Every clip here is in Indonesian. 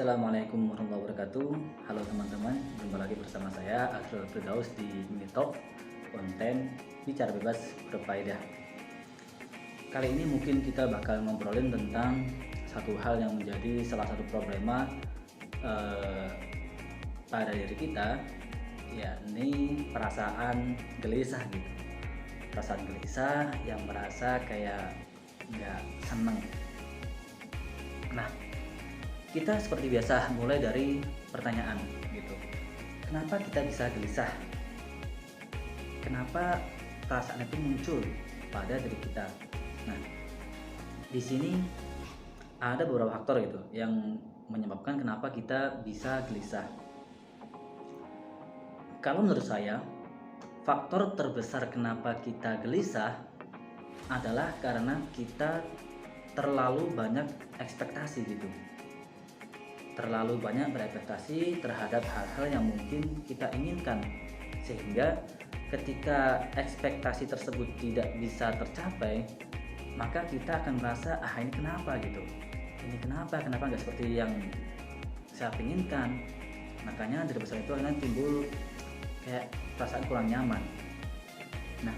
Assalamualaikum warahmatullahi wabarakatuh. Halo teman-teman, jumpa lagi bersama saya Asrul Firdaus di Minitalk, konten bicara bebas berfaedah. Kali ini mungkin kita bakal ngobrolin tentang satu hal yang menjadi salah satu problema eh, pada diri kita, yakni perasaan gelisah gitu. Perasaan gelisah yang merasa kayak nggak seneng. Nah, kita seperti biasa mulai dari pertanyaan gitu. Kenapa kita bisa gelisah? Kenapa perasaan itu muncul pada diri kita? Nah, di sini ada beberapa faktor gitu yang menyebabkan kenapa kita bisa gelisah. Kalau menurut saya, faktor terbesar kenapa kita gelisah adalah karena kita terlalu banyak ekspektasi gitu. Terlalu banyak berekspektasi terhadap hal-hal yang mungkin kita inginkan, sehingga ketika ekspektasi tersebut tidak bisa tercapai, maka kita akan merasa ini kenapa gitu, ini kenapa nggak seperti yang saya inginkan. Makanya dari besar itu akhirnya timbul kayak perasaan kurang nyaman. Nah,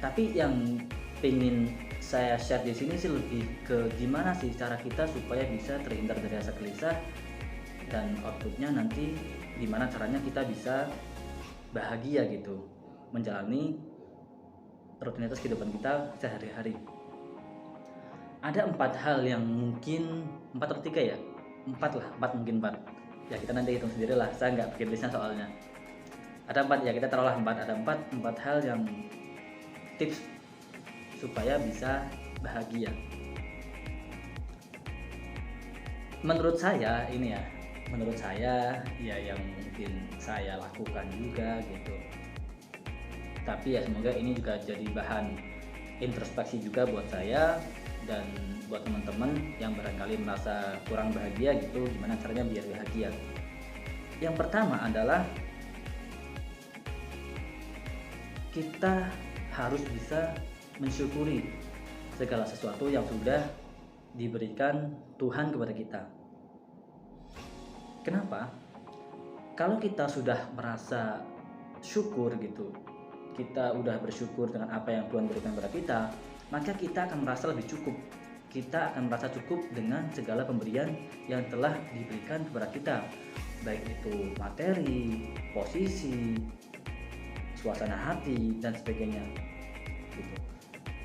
tapi yang ingin saya share di sini sih lebih ke gimana sih cara kita supaya bisa terhindar dari rasa gelisah, dan outputnya nanti gimana caranya kita bisa bahagia gitu menjalani rutinitas kehidupan kita sehari-hari. Ada 4 hal yang mungkin 4 atau 3 ya, 4 lah, 4 mungkin 4 ya, kita nanti hitung sendiri lah, saya nggak bikin listnya soalnya. Ada 4 ya, kita taruhlah 4, ada 4 hal yang tips supaya bisa bahagia. Menurut saya ya yang mungkin saya lakukan juga gitu. Tapi ya semoga ini juga jadi bahan introspeksi juga buat saya dan buat teman-teman yang barangkali merasa kurang bahagia gitu, gimana caranya biar bahagia. Yang pertama adalah kita harus bisa mensyukuri segala sesuatu yang sudah diberikan Tuhan kepada kita. Kenapa? Kalau kita sudah merasa syukur gitu, kita udah bersyukur dengan apa yang Tuhan berikan kepada kita, maka kita akan merasa lebih cukup. Kita akan merasa cukup dengan segala pemberian yang telah diberikan kepada kita, baik itu materi, posisi, suasana hati, dan sebagainya gitu.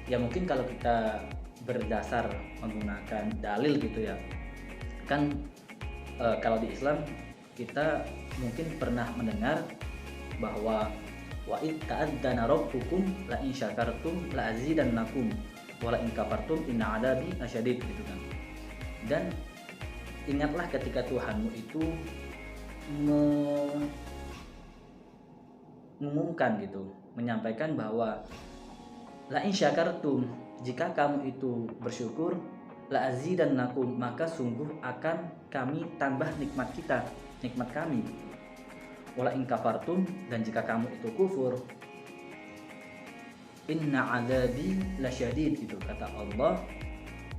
Ya mungkin kalau kita berdasar menggunakan dalil gitu ya, kan kalau di Islam kita mungkin pernah mendengar bahwa wa id ta'adzana rabbukum la in syakartum la azidannakum wa la in kafartum inna adabi asyadid gitu kan. Dan ingatlah ketika Tuhanmu itu mengumumkan gitu, menyampaikan bahwa la in syakartum, jika kamu itu bersyukur, la azidannakum, maka sungguh akan kami tambah nikmat kami. Wala in kafartum, dan jika kamu itu kufur, inna adabi lasyadid, itu kata Allah,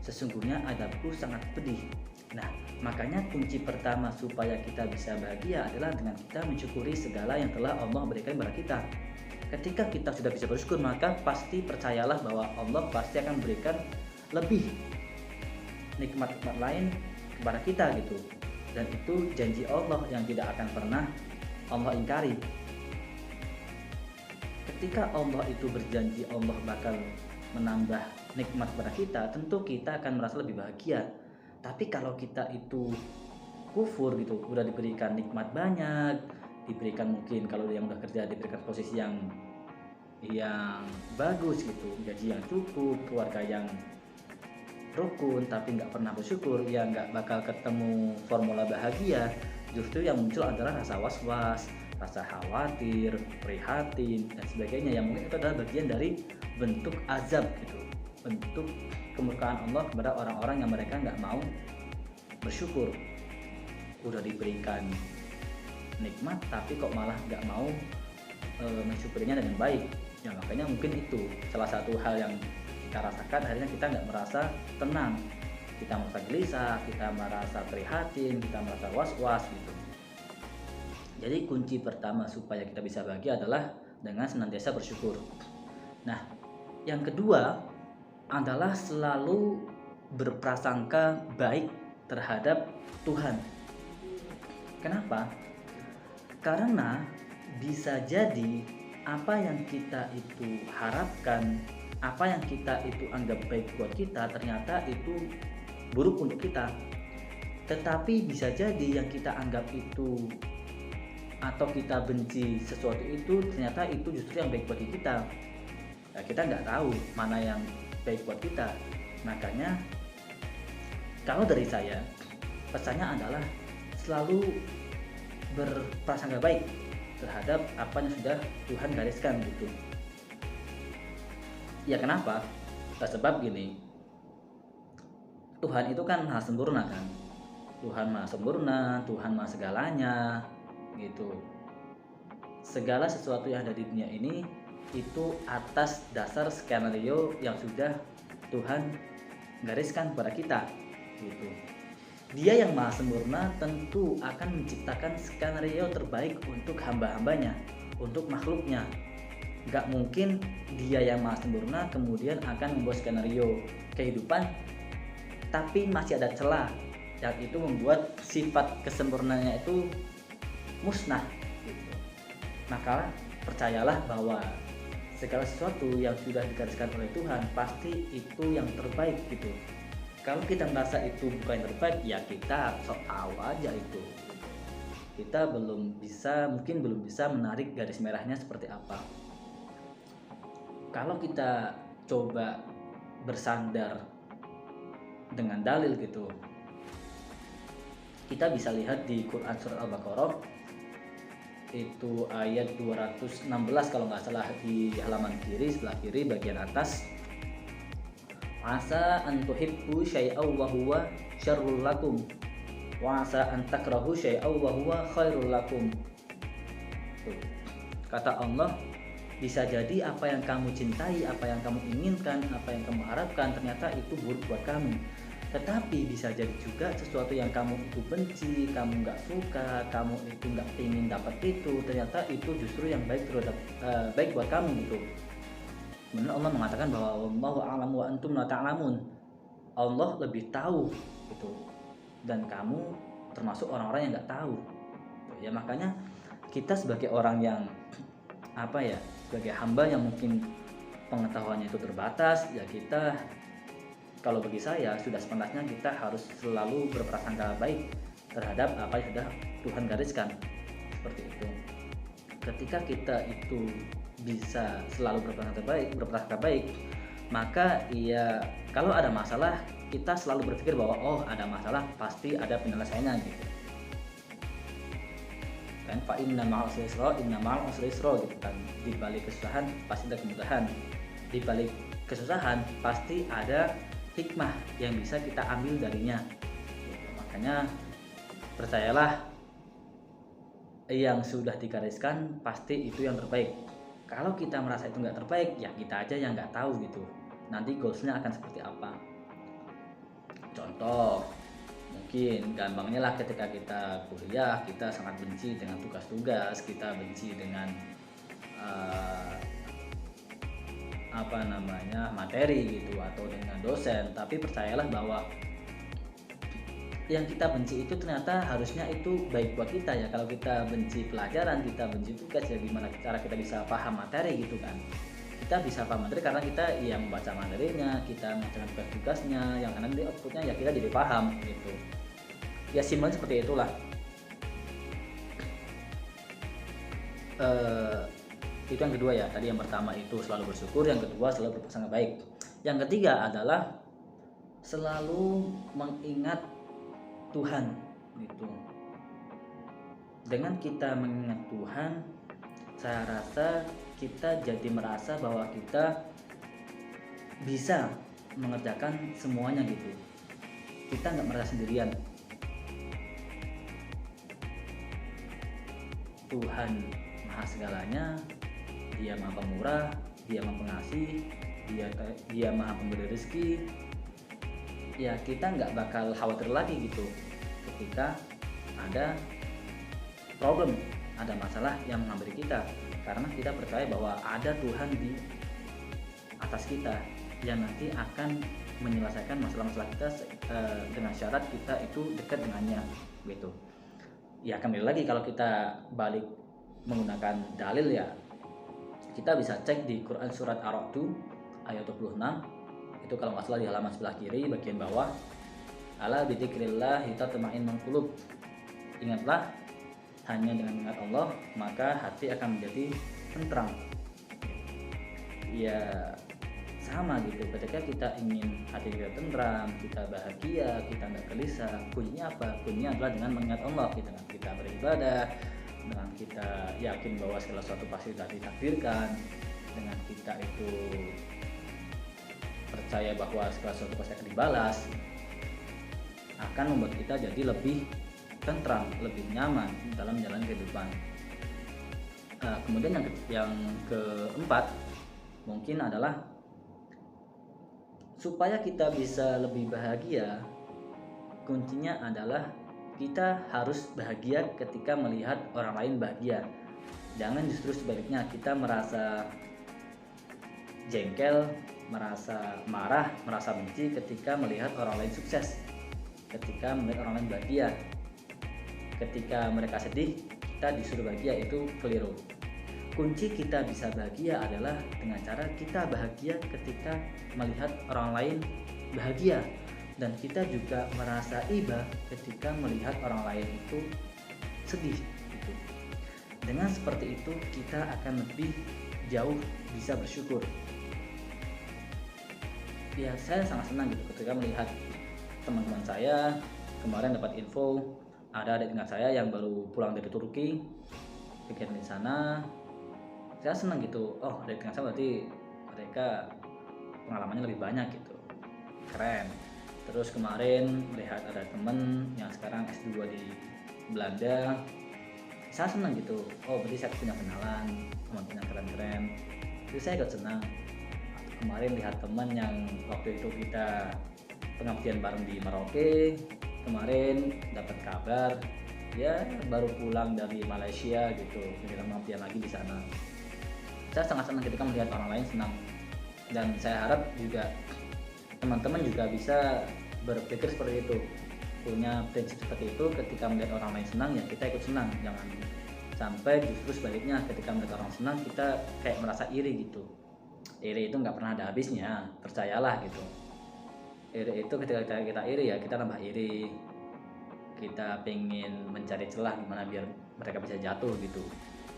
sesungguhnya adabku sangat pedih. Nah, makanya kunci pertama supaya kita bisa bahagia adalah dengan kita mensyukuri segala yang telah Allah berikan kepada kita. Ketika kita sudah bisa bersyukur, maka pasti percayalah bahwa Allah pasti akan berikan lebih nikmat-nikmat lain kepada kita gitu. Dan itu janji Allah yang tidak akan pernah Allah ingkari. Ketika Allah itu berjanji Allah bakal menambah nikmat kepada kita, tentu kita akan merasa lebih bahagia. Tapi kalau kita itu kufur gitu, udah diberikan nikmat banyak, diberikan mungkin kalau yang udah kerja diberikan posisi yang bagus gitu, gaji yang cukup, keluarga yang rukun, tapi nggak pernah bersyukur, ya nggak bakal ketemu formula bahagia. Justru yang muncul adalah rasa was-was, rasa khawatir, prihatin, dan sebagainya, yang mungkin itu adalah bagian dari bentuk azab gitu, bentuk kemurkaan Allah kepada orang-orang yang mereka nggak mau bersyukur. Udah diberikan nikmat tapi kok malah nggak mau mensyukurinya dengan baik. Ya makanya mungkin itu salah satu hal yang kita rasakan, akhirnya kita nggak merasa tenang. kita merasa gelisah, kita merasa prihatin, kita merasa was-was gitu. Jadi kunci pertama supaya kita bisa bahagia adalah dengan senantiasa bersyukur. Nah, yang kedua adalah selalu berprasangka baik terhadap Tuhan. Kenapa? Karena bisa jadi apa yang kita itu harapkan, apa yang kita itu anggap baik buat kita, ternyata itu buruk untuk kita. Tetapi bisa jadi yang kita anggap itu atau kita benci sesuatu itu ternyata itu justru yang baik bagi kita. Nah, kita nggak tahu mana yang baik buat kita. Makanya kalau dari saya, pesannya adalah selalu berprasangka baik terhadap apa yang sudah Tuhan gariskan gitu. Ya kenapa? Sebab gini, Tuhan itu kan maha sempurna kan. Tuhan maha sempurna, Tuhan maha segalanya gitu. Segala sesuatu yang ada di dunia ini itu atas dasar skenario yang sudah Tuhan gariskan kepada kita gitu. Dia yang maha sempurna tentu akan menciptakan skenario terbaik untuk hamba-hambanya, untuk makhluknya. Gak mungkin dia yang maha sempurna kemudian akan membuat skenario kehidupan tapi masih ada celah yang itu membuat sifat kesempurnaannya itu musnah gitu. Maka percayalah bahwa segala sesuatu yang sudah digariskan oleh Tuhan pasti itu yang terbaik gitu. Kalau kita merasa itu bukan yang terbaik, ya kita sok tahu aja itu. Kita mungkin belum bisa menarik garis merahnya seperti apa. Kalau kita coba bersandar dengan dalil gitu, kita bisa lihat di Quran Surat Al-Baqarah itu ayat 216 kalau nggak salah, di halaman kiri, sebelah kiri bagian atas. Asa an tuhibbu syai'aw wa huwa syarrul lakum wa asa an takrahu syai'aw wa huwa khairul lakum. Kata Allah, bisa jadi apa yang kamu cintai, apa yang kamu inginkan, apa yang kamu harapkan ternyata itu buruk buat kamu. Tetapi bisa jadi juga sesuatu yang kamu itu benci, kamu nggak suka, kamu itu nggak ingin dapat itu, ternyata itu justru yang baik buat kamu gitu. Kemudian Allah mengatakan bahwa Allahu a'lamu wa antum la ta'lamun. Allah lebih tahu gitu, dan kamu termasuk orang-orang yang nggak tahu. Ya makanya kita sebagai orang yang sebagai hamba yang mungkin pengetahuannya itu terbatas, ya kita, kalau bagi saya sudah sepantasnya kita harus selalu berprasangka baik terhadap apa yang sudah Tuhan gariskan. Seperti itu. Ketika kita itu bisa selalu berprasangka baik, maka ya kalau ada masalah kita selalu berpikir bahwa oh ada masalah pasti ada penyelesaiannya gitu. Kan fa inna ma'al usri yusra gitu kan. Di balik kesusahan pasti ada kemudahan. Di balik kesusahan pasti ada hikmah yang bisa kita ambil darinya gitu. Makanya percayalah yang sudah digariskan pasti itu yang terbaik. Kalau kita merasa itu nggak terbaik, ya kita aja yang nggak tahu gitu nanti goalsnya akan seperti apa. Contoh, mungkin gampangnya lah ketika kita kuliah kita sangat benci dengan tugas-tugas, kita benci dengan materi gitu atau dengan dosen, tapi percayalah bahwa yang kita benci itu ternyata harusnya itu baik buat kita ya. Kalau kita benci pelajaran, kita benci tugas, ya gimana cara kita bisa paham materi gitu kan. Kita bisa paham materi karena kita yang membaca materinya, kita mengerjakan tugasnya, yang nanti outputnya ya kita jadi paham gitu. Ya simpel seperti itulah. Itu yang kedua ya. Tadi yang pertama itu selalu bersyukur, yang kedua selalu berprasangka baik. Yang ketiga adalah selalu mengingat Tuhan gitu. Dengan kita mengingat Tuhan, saya rasa kita jadi merasa bahwa kita bisa mengerjakan semuanya gitu. Kita nggak merasa sendirian. Tuhan maha segalanya, Dia maha pemurah, Dia maha pengasih, Dia maha pemberi rezeki. ya kita nggak bakal khawatir lagi gitu ketika ada problem, ada masalah yang menghampiri kita, karena kita percaya bahwa ada Tuhan di atas kita yang nanti akan menyelesaikan masalah-masalah kita dengan syarat kita itu dekat dengannya gitu. Ya kembali lagi kalau kita balik menggunakan dalil ya, kita bisa cek di Quran surat Ar-Ra'd ayat 26, itu kalau nggak salah di halaman sebelah kiri bagian bawah. Ala bidzikrillah tatma'innul qulub. Ingatlah, hanya dengan mengingat Allah maka hati akan menjadi tentram. Ya sama gitu, ketika kita ingin hati kita tentram, kita bahagia, kita nggak gelisah, kuncinya apa? Kuncinya adalah dengan mengingat Allah, dengan kita beribadah, dengan kita yakin bahwa segala sesuatu pasti sudah ditakdirkan, dengan kita itu percaya bahwa segala sesuatu pasti akan dibalas, akan membuat kita jadi lebih tentram, lebih nyaman dalam menjalani kehidupan. Kemudian yang keempat mungkin adalah supaya kita bisa lebih bahagia, kuncinya adalah kita harus bahagia ketika melihat orang lain bahagia. Jangan justru sebaliknya, kita merasa jengkel, merasa marah, merasa benci ketika melihat orang lain sukses, ketika melihat orang lain bahagia. Ketika mereka sedih, kita disuruh bahagia, itu keliru. Kunci kita bisa bahagia adalah dengan cara kita bahagia ketika melihat orang lain bahagia, dan kita juga merasa iba ketika melihat orang lain itu sedih gitu. Dengan seperti itu kita akan lebih jauh bisa bersyukur. Ya saya sangat senang gitu ketika melihat teman-teman saya kemarin dapat info ada adik tingkat saya yang baru pulang dari Turki, kegiatan di sana. Saya senang gitu, oh adik tingkat saya berarti mereka pengalamannya lebih banyak gitu, keren. Terus kemarin melihat ada temen yang sekarang S2 di Belanda, saya senang gitu, oh berarti saya punya kenalan teman-teman yang keren-keren, jadi saya ikut senang. Kemarin lihat teman yang waktu itu kita pengabdian bareng di Merauke, kemarin dapat kabar ya baru pulang dari Malaysia gitu, kita pengabdian lagi di sana. Saya sangat senang ketika melihat orang lain senang, dan saya harap juga teman-teman juga bisa berpikir seperti itu, punya prinsip seperti itu. Ketika melihat orang lain senang ya kita ikut senang, jangan sampai justru sebaliknya, ketika melihat orang senang kita kayak merasa iri gitu. Iri itu nggak pernah ada habisnya, percayalah gitu. Iri itu ketika kita iri ya kita tambah iri, kita pengen mencari celah gimana biar mereka bisa jatuh gitu.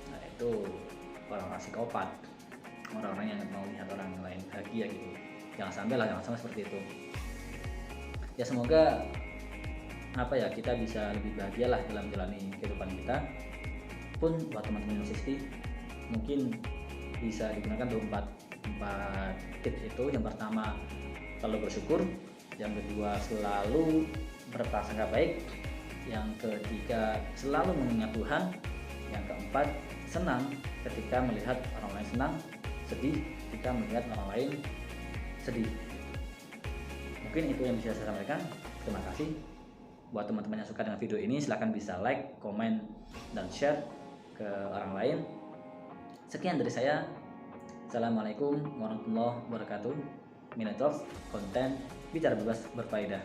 Nah itu orang-orang psikopat, orang-orang yang mau lihat orang lain bahagia gitu. Jangan sampai seperti itu. Ya semoga kita bisa lebih bahagia lah dalam menjalani kehidupan kita. Pun buat teman-teman musisi mungkin bisa digunakan untuk empat tips itu. Yang pertama selalu bersyukur, yang kedua selalu berprasangka baik, yang ketiga selalu mengingat Tuhan, yang keempat senang ketika melihat orang lain senang, sedih ketika melihat orang lain sedih. Mungkin itu yang bisa saya sampaikan. Terima kasih. Buat teman-teman yang suka dengan video ini, silahkan bisa like, komen, dan share ke orang lain. Sekian dari saya. Assalamualaikum warahmatullahi wabarakatuh. Minatos, konten bicara bebas berfaedah.